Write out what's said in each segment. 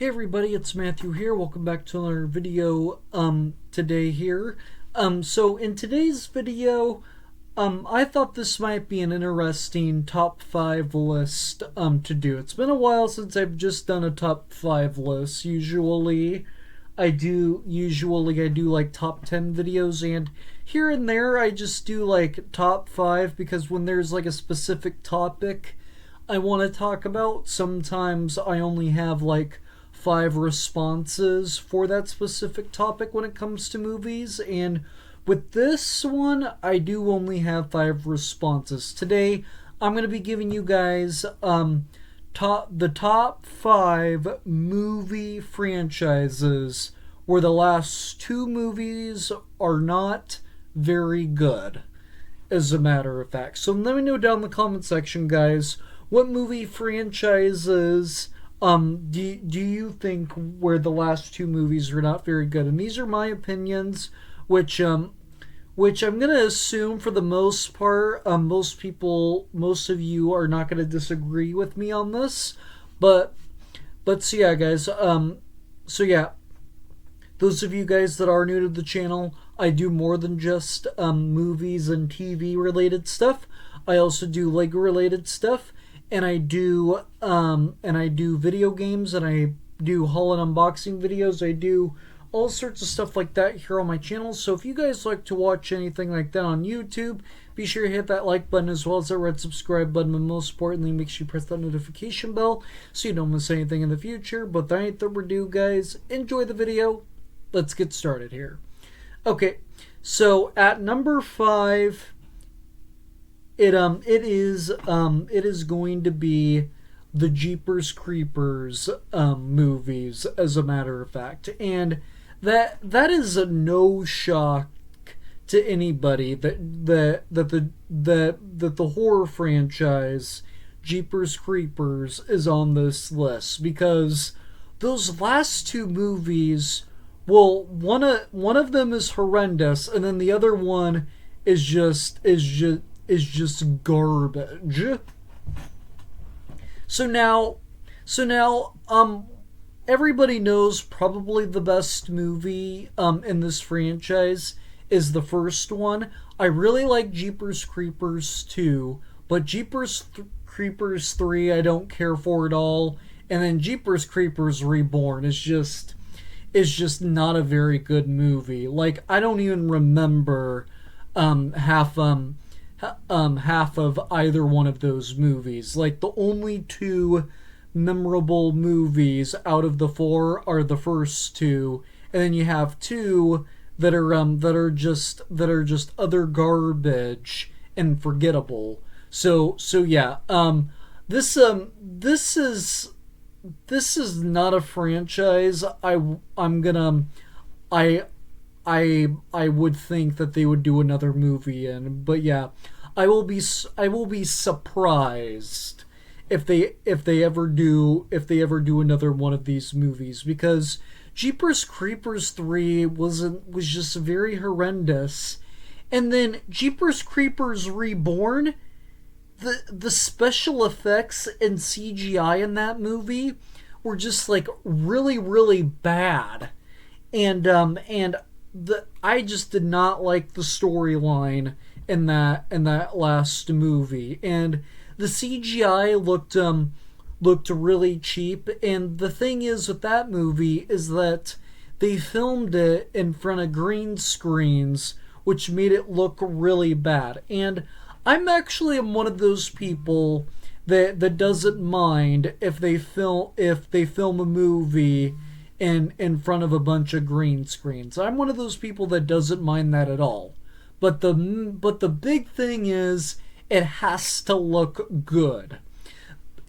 Hey everybody, it's Matthew here. Welcome back to another video today here. So in today's video, I thought this might be an interesting top 5 list to do. It's been a while since I've just done a top 5 list. Usually I do like top 10 videos, and here and there I just do like top 5 because when there's like a specific topic I want to talk about, sometimes I only have like 5 responses for that specific topic when it comes to movies, and with this one I do only have 5 responses. Today I'm going to be giving you guys the top 5 movie franchises where the last 2 movies are not very good, as a matter of fact. So let me know down in the comment section, guys, what movie franchises do you think where the last 2 movies are not very good? And these are my opinions, which I'm gonna assume for the most part, most of you are not gonna disagree with me on this, but so yeah, guys. So yeah, those of you guys that are new to the channel, I do more than just movies and TV related stuff. I also do Lego related stuff. And I do video games, and I do haul and unboxing videos. I do all sorts of stuff like that here on my channel. So if you guys like to watch anything like that on YouTube, be sure to hit that like button as well as that red subscribe button, and most importantly, make sure you press that notification bell so you don't miss anything in the future. But that ain't further ado, guys. Enjoy the video. Let's get started here. Okay, so at number 5. It is going to be the Jeepers Creepers movies, as a matter of fact, and that is a no shock to anybody that the horror franchise Jeepers Creepers is on this list, because those last 2 movies, well, one of them is horrendous, and then the other one is just garbage. So now, everybody knows probably the best movie in this franchise is the first one. I really like Jeepers Creepers 2, but Jeepers Creepers 3 I don't care for at all. And then Jeepers Creepers Reborn is just not a very good movie. Like, I don't even remember half of either one of those movies. Like, the only 2 memorable movies out of the 4 are the first 2, and then you have 2 that are just other garbage and forgettable. So yeah, this is not a franchise I would think that they would do another movie in. But yeah, I will be surprised if they ever do another one of these movies, because Jeepers Creepers 3 was just very horrendous. And then Jeepers Creepers Reborn, the special effects and CGI in that movie were just like really, really bad. And I just did not like the storyline in that last movie, and the CGI looked really cheap. And the thing is with that movie is that they filmed it in front of green screens, which made it look really bad. And I'm actually one of those people that doesn't mind if they film a movie in front of a bunch of green screens. I'm one of those people that doesn't mind that at all. But the big thing is it has to look good.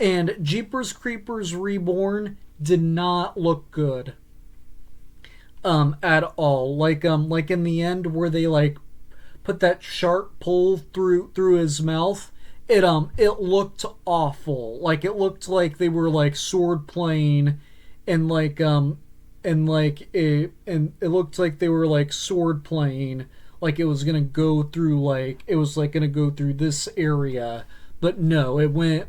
And Jeepers Creepers Reborn did not look good at all. Like in the end where they like put that sharp pole through his mouth, it looked awful. Like, it looked like they were like sword playing, and it looked like they were like sword playing, like it was gonna go through, like it was like gonna go through this area, but no, it went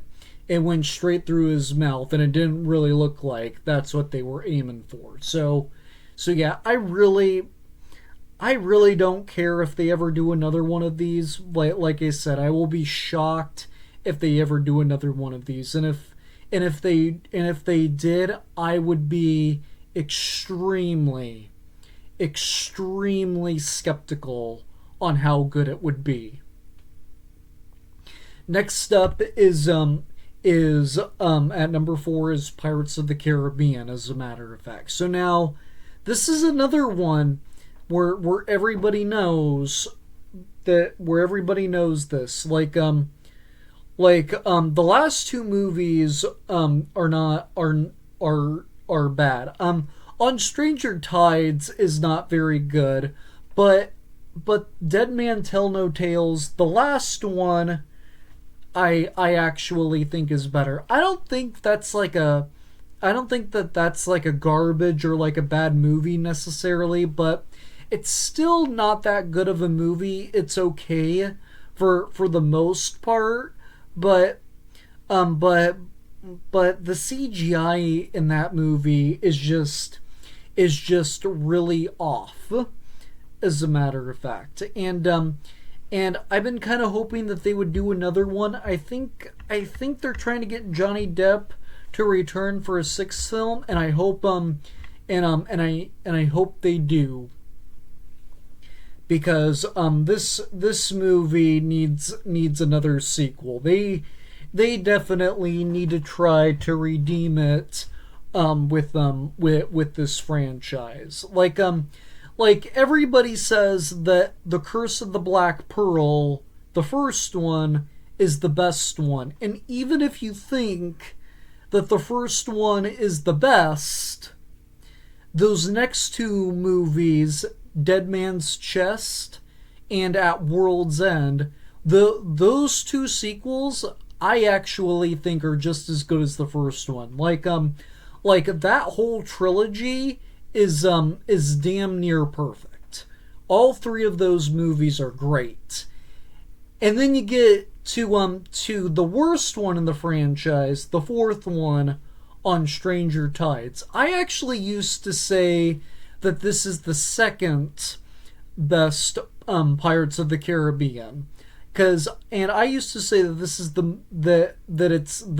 it went straight through his mouth, and it didn't really look like that's what they were aiming for. So yeah, I really don't care if they ever do another one of these. Like I said, I will be shocked if they ever do another one of these. And if they did, I would be extremely extremely skeptical on how good it would be. Next up is at number 4 is Pirates of the Caribbean, as a matter of fact. So now this is another one where everybody knows this. The last two movies are bad. On Stranger Tides is not very good, but Dead Man Tell No Tales, the last one, I actually think is better. I don't think that's like a garbage or like a bad movie necessarily, but it's still not that good of a movie. It's okay for the most part, but the CGI in that movie is just really off, as a matter of fact. And I've been kind of hoping that they would do another one. I think they're trying to get Johnny Depp to return for a 6th film, and I hope I hope they do, because this movie needs another sequel. They definitely need to try to redeem it with this franchise. Like everybody says that The Curse of the Black Pearl, the first one, is the best one. And even if you think that the first one is the best, those next two movies, Dead Man's Chest and At World's End, those two sequels I actually think are just as good as the first one. Like that whole trilogy is damn near perfect. All three of those movies are great. And then you get to the worst one in the franchise, the fourth one, on Stranger Tides. I actually used to say that this is the second best Pirates of the Caribbean. And I used to say that this is that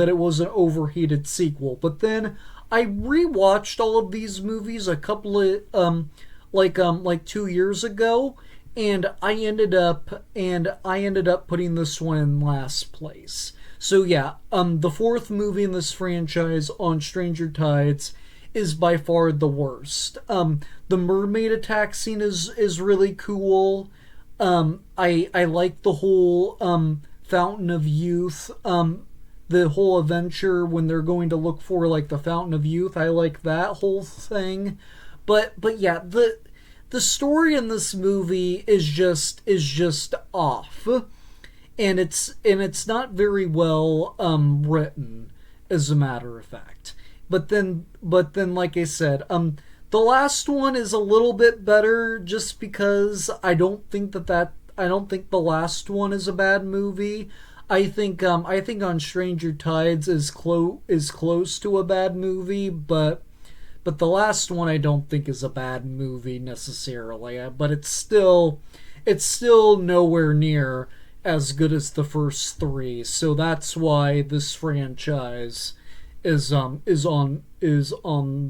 it was an overheated sequel. But then I rewatched all of these movies a couple of like 2 years ago, and I ended up putting this one in last place. So yeah, the fourth movie in this franchise, on Stranger Tides, is by far the worst. The mermaid attack scene is really cool. I like the whole Fountain of Youth, the whole adventure when they're going to look for like the Fountain of Youth. I like that whole thing. But yeah, the story in this movie is just off. And it's not very well written, as a matter of fact. But then like I said, the last one is a little bit better, just because I don't think the last one is a bad movie. I think On Stranger Tides is close to a bad movie, but the last one I don't think is a bad movie necessarily. But it's still nowhere near as good as the first three. So that's why this franchise is on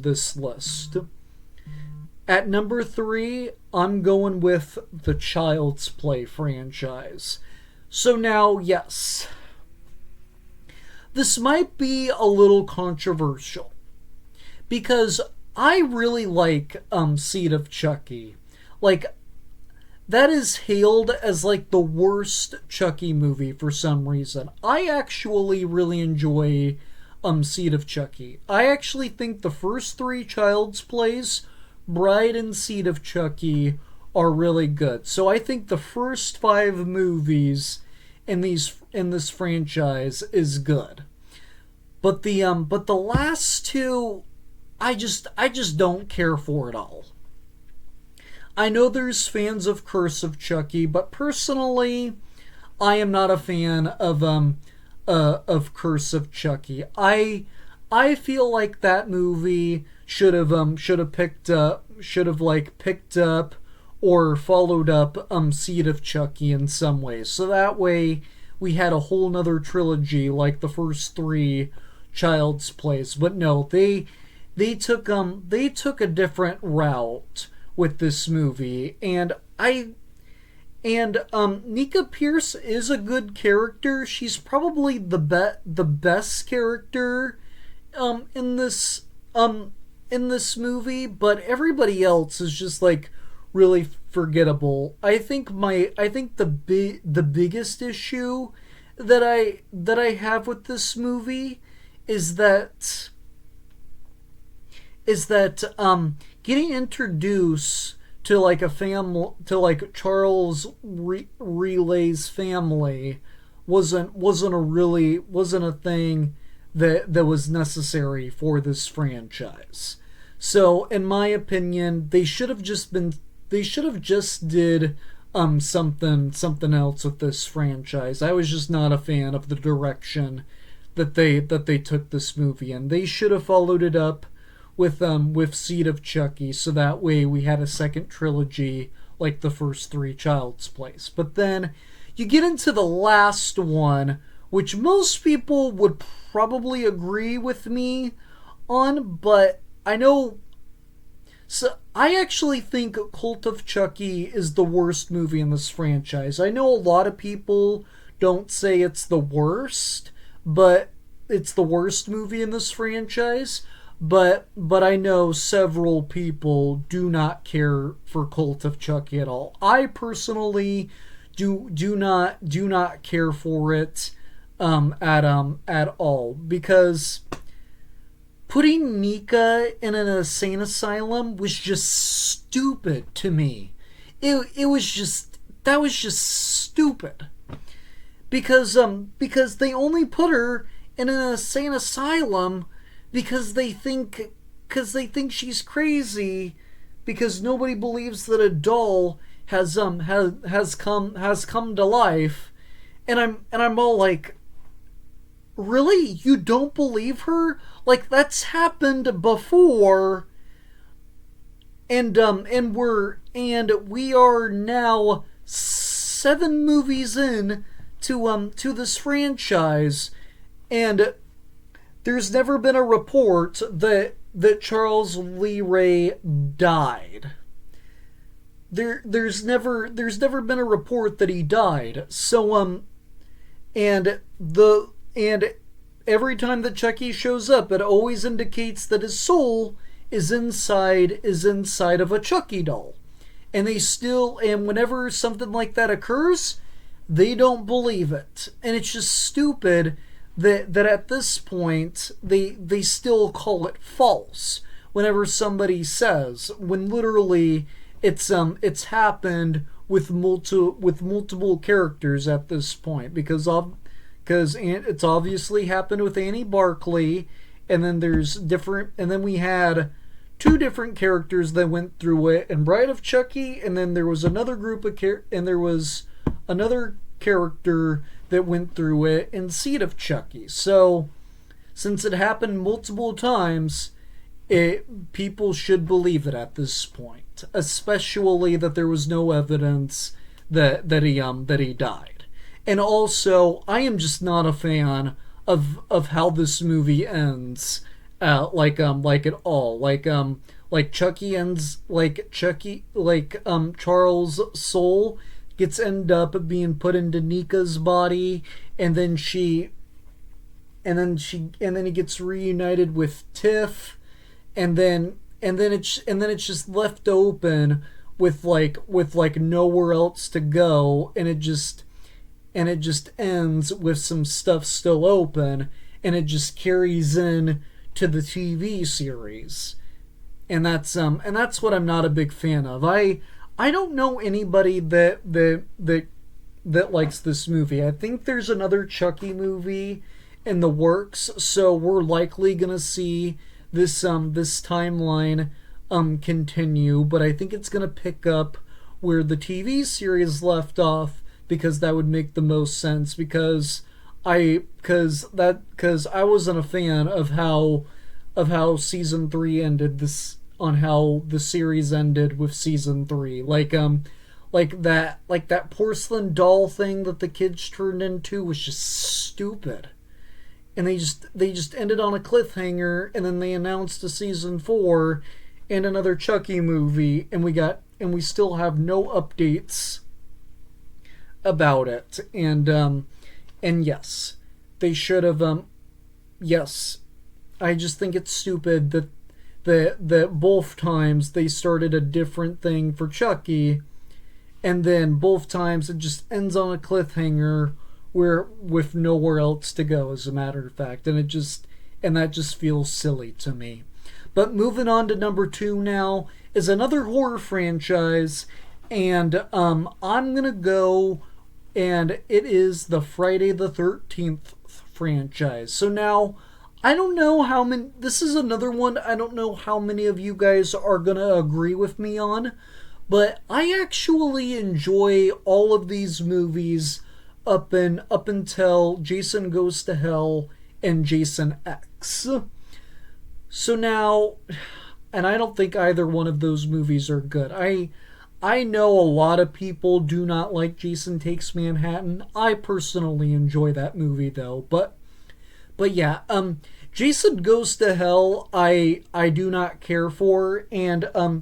this list. At number 3, I'm going with the Child's Play franchise. So now, yes, this might be a little controversial, because I really like Seed of Chucky. Like, that is hailed as like the worst Chucky movie for some reason. I actually really enjoy Seed of Chucky. I actually think the first 3 Child's Plays, Bride and Seed of Chucky, are really good. So I think the first 5 movies in this franchise is good. But the last 2, I just don't care for at all. I know there's fans of Curse of Chucky, but personally, I am not a fan of of Curse of Chucky. I feel like that movie should have picked up or followed up Seed of Chucky in some ways. So that way we had a whole nother trilogy like the first three Child's Plays. But no, they took a different route with this movie, and Nika Pierce is a good character. She's probably the best character in this movie, but everybody else is just like really forgettable. I think the biggest issue that I have with this movie is that getting introduced to like a family, to like Charles Relay's family wasn't a thing that was necessary for this franchise. So in my opinion, they should have just did something else with this franchise. I was just not a fan of the direction that they took this movie in. They should have followed it up with Seed of Chucky, so that way we had a second trilogy like the first three Child's Plays. But then you get into the last one, which most people would probably agree with me on, but I know. So I actually think Cult of Chucky is the worst movie in this franchise. I know a lot of people don't say it's the worst, but it's the worst movie in this franchise. But I know several people do not care for Cult of Chucky at all. I personally do not care for it at all, because putting Nika in an insane asylum was just stupid to me. That was just stupid. Because they only put her in an insane asylum because they think she's crazy, because nobody believes that a doll has come to life, and I'm all like, really? You don't believe her? Like, that's happened before, and we are now 7 movies in to this franchise, and there's never been a report that Charles Lee Ray died. There's never been a report that he died. So and every time that Chucky shows up, it always indicates that his soul is inside of a Chucky doll. And whenever something like that occurs, they don't believe it. And it's just stupid that at this point they still call it false whenever somebody says, when literally it's happened with multiple characters at this point, because it's obviously happened with Annie Barclay, and then we had 2 different characters that went through it in Bride of Chucky, and then there was another another character that went through it in Seed of Chucky. So since it happened multiple times, people should believe it at this point, especially that there was no evidence that he died. And also, I am just not a fan of how this movie ends, like at all. Like Chucky ends, Charles' soul end up being put into Nika's body, and then he gets reunited with Tiff, and then it's just left open with nowhere else to go, and it just ends with some stuff still open, and it just carries in to the TV series, and that's what I'm not a big fan of. I don't know anybody that likes this movie. I think there's another Chucky movie in the works, so we're likely gonna see this timeline continue, but I think it's gonna pick up where the TV series left off, because that would make the most sense, because because I wasn't a fan of how season 3 ended, this on how the series ended with season 3. Like that porcelain doll thing that the kids turned into was just stupid. And they just ended on a cliffhanger, and then they announced a season 4 and another Chucky movie, and we still have no updates about it. And yes, they should have yes, I just think it's stupid that both times they started a different thing for Chucky, and then both times it just ends on a cliffhanger where with nowhere else to go, as a matter of fact, and that just feels silly to me. But moving on to number 2 now is another horror franchise, and I'm gonna go, and it is the Friday the 13th franchise. So now, I don't know how many. This is another one I don't know how many of you guys are gonna agree with me on, but I actually enjoy all of these movies up until Jason Goes to Hell and Jason X. So now, and I don't think either one of those movies are good. I know a lot of people do not like Jason Takes Manhattan. I personally enjoy that movie though. But yeah, Jason Goes to Hell I do not care for, and I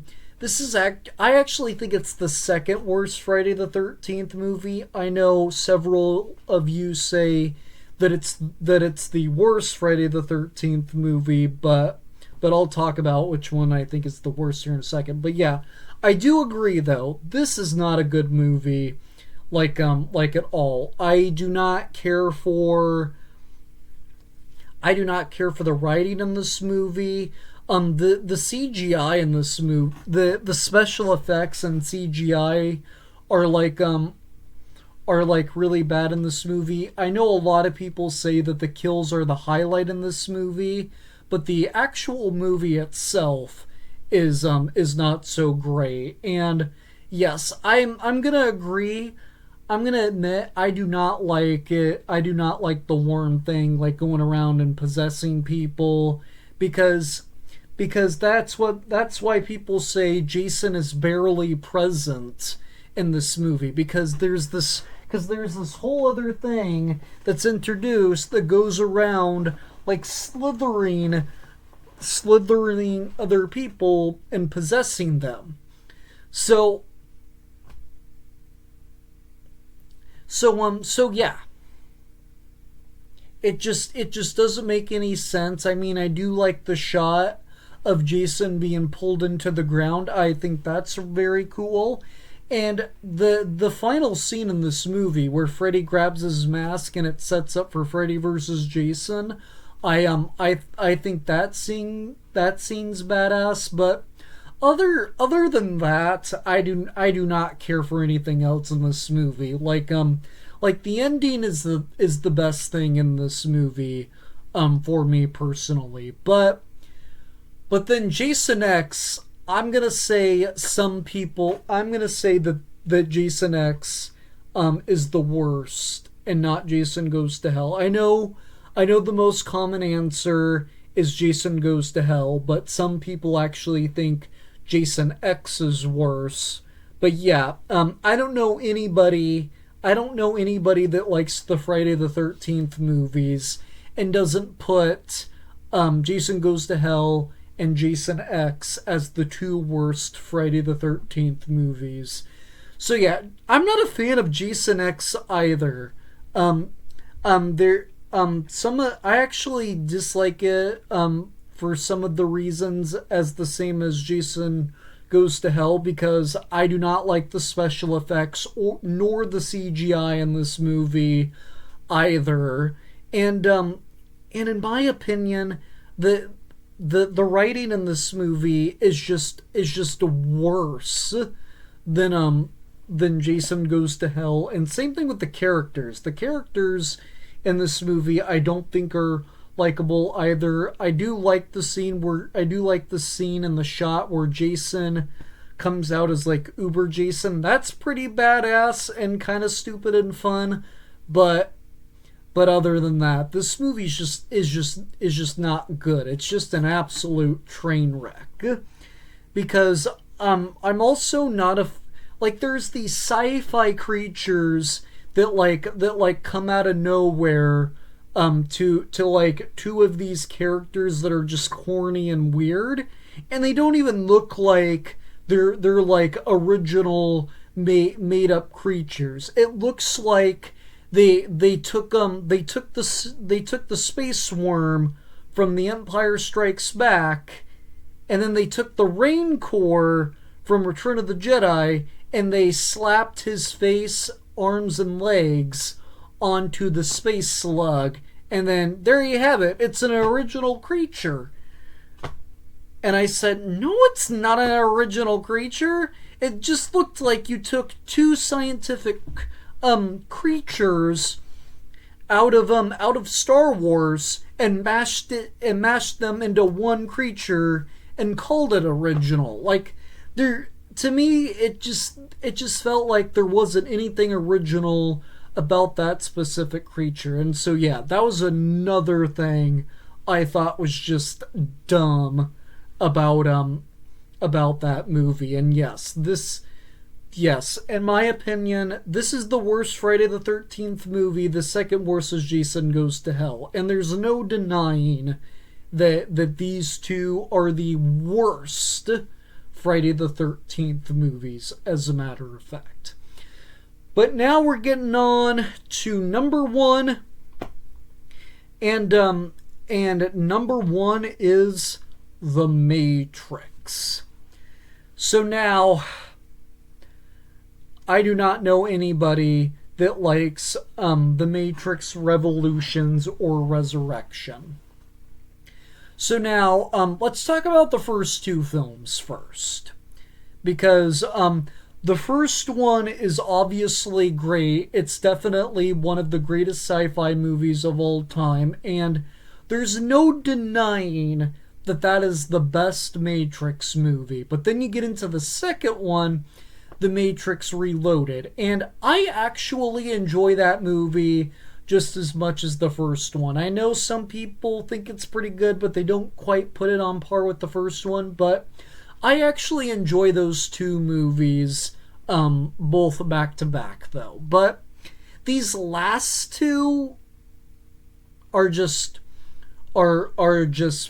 actually think it's the second worst Friday the 13th movie. I know several of you say that it's the worst Friday the 13th movie, but I'll talk about which one I think is the worst here in a second. But yeah, I do agree though. This is not a good movie, like at all. I do not care for the writing in this movie. The CGI in this movie, the special effects and CGI are like really bad in this movie. I know a lot of people say that the kills are the highlight in this movie, but the actual movie itself is not so great. And yes, I'm gonna agree. I'm gonna admit I do not like it. I do not like the worm thing, like going around and possessing people, because that's why people say Jason is barely present in this movie, because there's this whole other thing that's introduced that goes around like slithering other people and possessing them. So yeah. It just doesn't make any sense. I mean, I do like the shot of Jason being pulled into the ground. I think that's very cool. And the final scene in this movie where Freddy grabs his mask and it sets up for Freddy versus Jason, I think that scene's badass, but other than that, I do not care for anything else in this movie. Like the ending is the best thing in this movie for me personally. But then Jason X, I'm gonna say that Jason X is the worst and not Jason Goes to Hell. I know the most common answer is Jason Goes to Hell, but some people actually think Jason X is worse. But yeah, I don't know anybody that likes the Friday the 13th movies and doesn't put Jason Goes to Hell and Jason X as the two worst Friday the 13th movies. So yeah, I'm not a fan of Jason X either. I actually dislike it for some of the reasons as the same as Jason Goes to Hell, because I do not like the special effects nor the CGI in this movie either. And in my opinion, the writing in this movie is just worse than Jason Goes to Hell, and same thing with the characters. The characters in this movie I don't think are likable either. I do like the scene in the shot where Jason comes out as like Uber Jason. That's pretty badass and kind of stupid and fun, but But other than that, this movie is just not good. It's just an absolute train wreck. Because I'm also not a like there's these sci-fi creatures that come out of nowhere to like two of these characters that are just corny and weird, and they don't even look like they're like original made up creatures. It looks like they took the space worm from The Empire Strikes Back, and then they took the Rancor from Return of the Jedi, and they slapped his face, arms, and legs onto the space slug, and then there you have it. It's an original creature. And I said, no, it's not an original creature. It just looked like you took two scientific creatures out of Star Wars and mashed them into one creature and called it original. Like, there, to me, it just felt like there wasn't anything original about that specific creature. And so yeah, that was another thing I thought was just dumb about that movie. And yes, in my opinion, this is the worst Friday the 13th movie. The second worst is Jason Goes to Hell. And there's no denying that these two are the worst Friday the 13th movies, as a matter of fact. But now we're getting on to number one. And number one is The Matrix. So now, I do not know anybody that likes The Matrix Revolutions or Resurrection. So now, let's talk about the first two films first. Because the first one is obviously great. It's definitely one of the greatest sci-fi movies of all time. And there's no denying that is the best Matrix movie. But then you get into the second one, The Matrix Reloaded. And I actually enjoy that movie just as much as the first one. I know some people think it's pretty good, but they don't quite put it on par with the first one. But I actually enjoy those two movies, both back to back, though. But these last two are just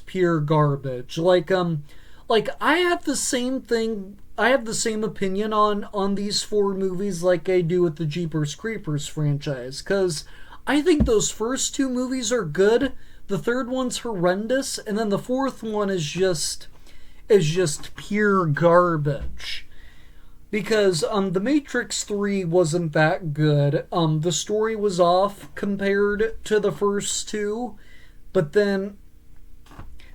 pure garbage. Like I have the same thing. I have the same opinion on these four movies like I do with the Jeepers Creepers franchise, because I think those first two movies are good. The third one's horrendous, and then the fourth one is just pure garbage. Because The Matrix 3 wasn't that good. The story was off compared to the first two, but then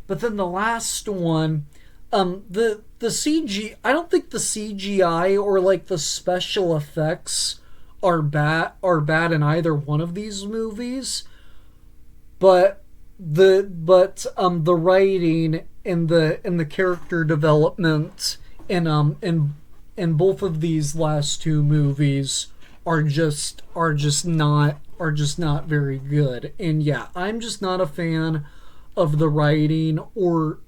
the last one, the CG, I don't think the CGI or like the special effects are bad in either one of these movies, but the writing and the character development in both of these last two movies are just not very good. And yeah, I'm just not a fan of the writing or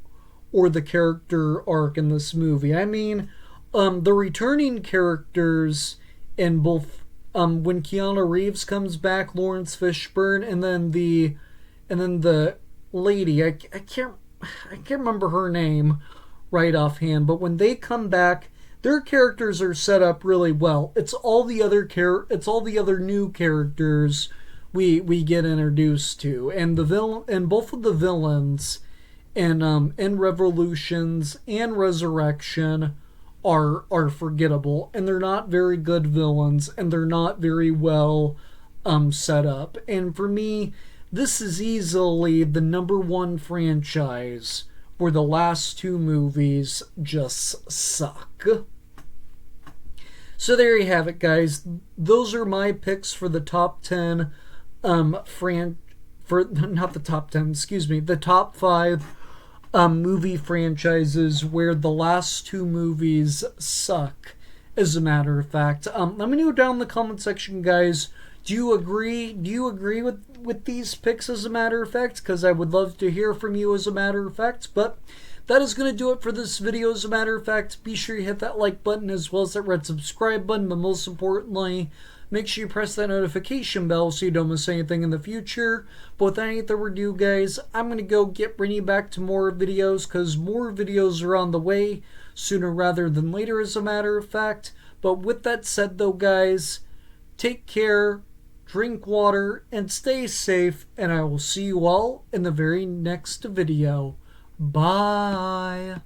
the character arc in this movie. I mean, the returning characters in both, when Keanu Reeves comes back, Lawrence Fishburne, and then the lady, I can't remember her name right offhand, but when they come back, their characters are set up really well. It's all the other new characters we get introduced to, and both of the villains in Revolutions and Resurrection are forgettable, and they're not very good villains, and they're not very well set up. And for me, this is easily the number one franchise where the last two movies just suck. So there you have it, guys. Those are my picks for the top 10 the top 5 movie franchises where the last two movies suck, as a matter of fact. Let me know down in the comment section, guys, Do you agree? Do you agree with these picks as a matter of fact? Because I would love to hear from you as a matter of fact. But that is going to do it for this video as a matter of fact. Be sure you hit that like button as well as that red subscribe button. But most importantly, make sure you press that notification bell so you don't miss anything in the future. But without any further ado, guys, I'm going to go get bringing back to more videos because more videos are on the way sooner rather than later as a matter of fact. But with that said though, guys, take care, drink water, and stay safe, and I will see you all in the very next video. Bye.